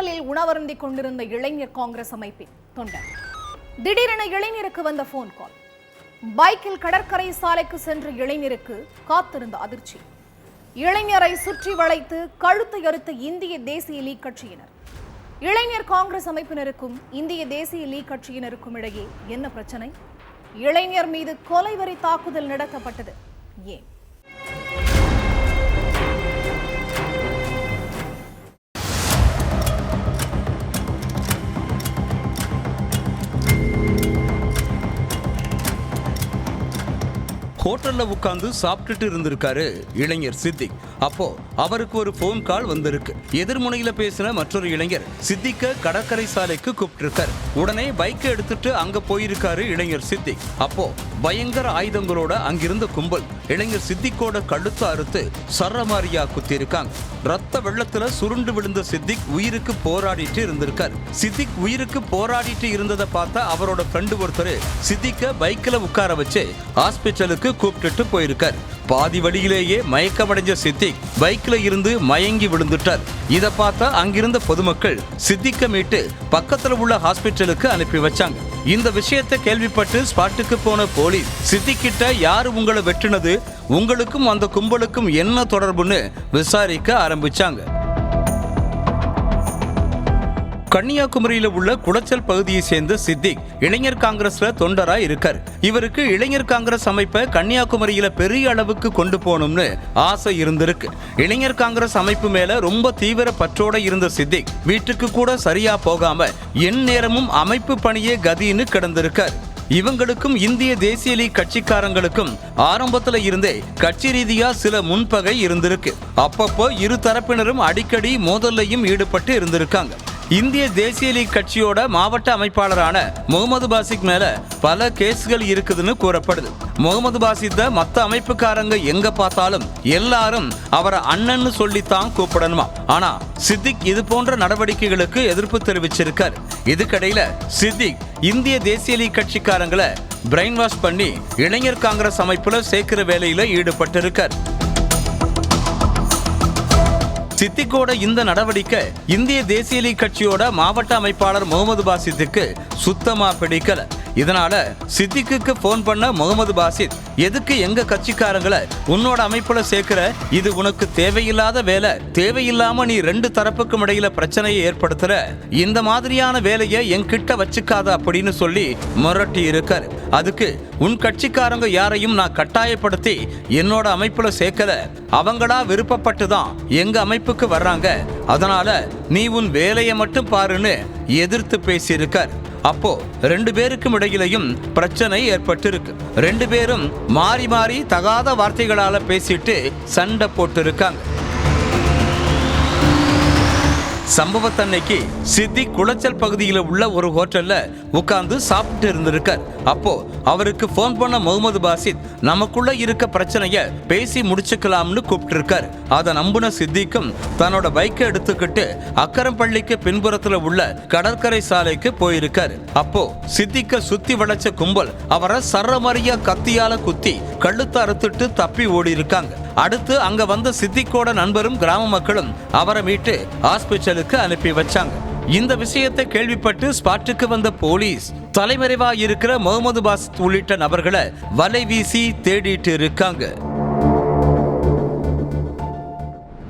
ஹோட்டலில் உணவருந்திக் கொண்டிருந்த இளைஞர் காங்கிரஸ் அமைப்பின் தொண்டர். திடீரென இளைஞருக்கு வந்த போன் கால். பைக்கில் கடற்கரை சாலைக்கு சென்ற இளைஞருக்கு காத்திருந்த அதிர்ச்சி. இளைஞரை சுற்றி வளைத்து கழுத்தை அறுத்த இந்திய தேசிய லீக் கட்சியினர். இளைஞர் காங்கிரஸ் அமைப்பினருக்கும் இந்திய தேசிய லீக் கட்சியினருக்கும் இடையே என்ன பிரச்சனை? இளைஞர் மீது கொலைவெறி தாக்குதல் நடத்தப்பட்டது ஏன்? ஹோட்டல்ல உட்கார்ந்து சாப்பிட்டுட்டு இருந்திருக்காரு இளைஞர் சித்திக். அப்போ அவருக்கு ஒரு போன் கால் வந்திருக்கு. எதிர்முனையில பேசின மற்றொரு இளைஞர் சித்திக்க கடற்கரை சாலைக்கு கூப்பிட்டிருக்காரு. உடனே பைக்கை எடுத்துட்டு அங்க போயிருக்காரு இளைஞர் சித்திக். அப்போ பயங்கர ஆயுதங்களோட அங்கிருந்த கும்பல் இளைஞர் சித்திக்கோட கழுத்து அறுத்து சரமாரியா குத்தி இருக்காங்க. ரத்த வெள்ளத்துல சுருண்டு விழுந்த சித்திக் உயிருக்கு போராடிட்டு இருந்திருக்காரு. சித்திக் உயிருக்கு போராடிட்டு இருந்ததை பார்த்தா அவரோட ஃப்ரெண்டு ஒருத்தர் சித்திக்க பைக்ல உட்கார வச்சு ஹாஸ்பிட்டலுக்கு கூப்பிட்டுட்டு போயிருக்காரு. பாதி வழியிலேயே மயக்கமடைஞ்ச சித்திக் பைக்ல இருந்து மயங்கி விழுந்துட்டார். இதை பார்த்தா அங்கிருந்த பொதுமக்கள் சித்திக்க மீட்டு பக்கத்துல உள்ள ஹாஸ்பிட்டலுக்கு அனுப்பி வச்சாங்க. இந்த விஷயத்தை கேள்விப்பட்டு ஸ்பாட்டுக்கு போன போலீஸ் சித்திக் கிட்ட யாரு உங்களை வெட்டினது, உங்களுக்கும் அந்த கும்பலுக்கும் என்ன தொடர்புன்னு விசாரிக்க ஆரம்பிச்சாங்க. கன்னியாகுமரியில உள்ள குளச்சல் பகுதியை சேர்ந்த சித்திக் இளைஞர் காங்கிரஸ்ல தொண்டரா இருக்கார். இவருக்கு இளைஞர் காங்கிரஸ் அமைப்பை கன்னியாகுமரியில பெரிய அளவுக்கு கொண்டு போகணும்னு ஆசை இருந்திருக்கு. இளைஞர் காங்கிரஸ் அமைப்பு மேல ரொம்ப தீவிர பற்றோட இருந்த சித்திக் வீட்டுக்கு கூட சரியா போகாம என் நேரமும் அமைப்பு பணியே கதின்னு கிடந்திருக்கார். இவங்களுக்கும் இந்திய தேசிய லீக் கட்சிக்காரங்களுக்கும் ஆரம்பத்துல இருந்தே கட்சி ரீதியா சில முன்பகை இருந்திருக்கு. அப்பப்போ இரு தரப்பினரும் அடிக்கடி மோதல்லையும் ஈடுபட்டு இருந்திருக்காங்க. இந்திய தேசிய லீக் கட்சியோட மாவட்ட அமைப்பாளரான முகமது பாசித் மேல பல கேஸ்கள் இருக்குதுன்னு கூறப்படுது. முகமது பாசித்த மத்த அமைப்புக்காரங்க எங்க பார்த்தாலும் எல்லாரும் அவரை அண்ணன்னு சொல்லித்தான் கூப்பிடணுமா. ஆனா சித்திக் இது போன்ற நடவடிக்கைகளுக்கு எதிர்ப்பு தெரிவிச்சிருக்கார். இதுக்கடையில சித்திக் இந்திய தேசிய லீக் கட்சிக்காரங்களை பிரெயின் வாஷ் பண்ணி இளைஞர் காங்கிரஸ் அமைப்புல சேர்க்கிற வேலையில ஈடுபட்டிருக்கார். சித்திக்கோட இந்த நடவடிக்கை இந்திய தேசிய லீக் கட்சியோட மாவட்ட அமைப்பாளர் முகமது பாசித்துக்கு சுத்தமா பிடிக்கல. இதனால சித்திக்கு போன் பண்ண முகமது பாசித், எதுக்கு எங்க கட்சிக்காரங்களை உன்னோட அமைப்புல சேர்க்கிற? இது உனக்கு தேவையில்லாத வேலை. தேவையில்லாம நீ ரெண்டு தரப்புக்கும் இடையில பிரச்சனையை ஏற்படுத்துற. இந்த மாதிரியான வேலையை என்கிட்ட வச்சுக்காத அப்படின்னு சொல்லி மிரட்டி இருக்காரு. அதுக்கு உன் கட்சிக்காரங்க யாரையும் நான் கட்டாயப்படுத்தி என்னோட அமைப்புல சேர்க்கல. அவங்களா விருப்பப்பட்டுதான் எங்க அமைப்புக்கு வர்றாங்க. அதனால நீ உன் வேலையை மட்டும் பாருன்னு எதிர்த்து பேசியிருக்கார். அப்போ ரெண்டு பேருக்கும் இடையிலையும் பிரச்சனை ஏற்பட்டிருக்கு. ரெண்டு பேரும் மாறி மாறி தகாத வார்த்தைகளால பேசிட்டு சண்டை போட்டு இருக்காங்க. சம்பவத்தன்னைக்கு சித்திக் குளச்சல் பகுதியில் உள்ள ஒரு ஹோட்டல்ல உட்கார்ந்து சாப்பிட்டு இருந்திருக்கார். அப்போ அவருக்கு போன் பண்ண முகமது பாசித் நமக்குள்ள இருக்க பிரச்சனைய பேசி முடிச்சுக்கலாம்னு கூப்பிட்டு. அதை நம்புன சித்திக்கும் தன்னோட பைக்கை எடுத்துக்கிட்டு அக்கரம்பள்ளிக்கு பின்புறத்துல உள்ள கடற்கரை சாலைக்கு போயிருக்காரு. அப்போ சித்திக்க சுத்தி வளைச்ச கும்பல் அவரை சரமாரியா கத்தியால குத்தி கழுத்து அறுத்துட்டு தப்பி ஓடி இருக்காங்க. அடுத்து அங்க வந்த சித்திக்கோட நண்பரும் கிராம மக்களும் அவரை மீட்டு ஹாஸ்பிட்டலுக்கு அனுப்பி வச்சாங்க. இந்த விஷயத்தை கேள்விப்பட்டு ஸ்பாட்டுக்கு வந்த போலீஸ் தலைமறைவா இருக்கிற முகமது பாசித் உள்ளிட்ட நபர்களை வலை வீசி தேடிட்டு இருக்காங்க.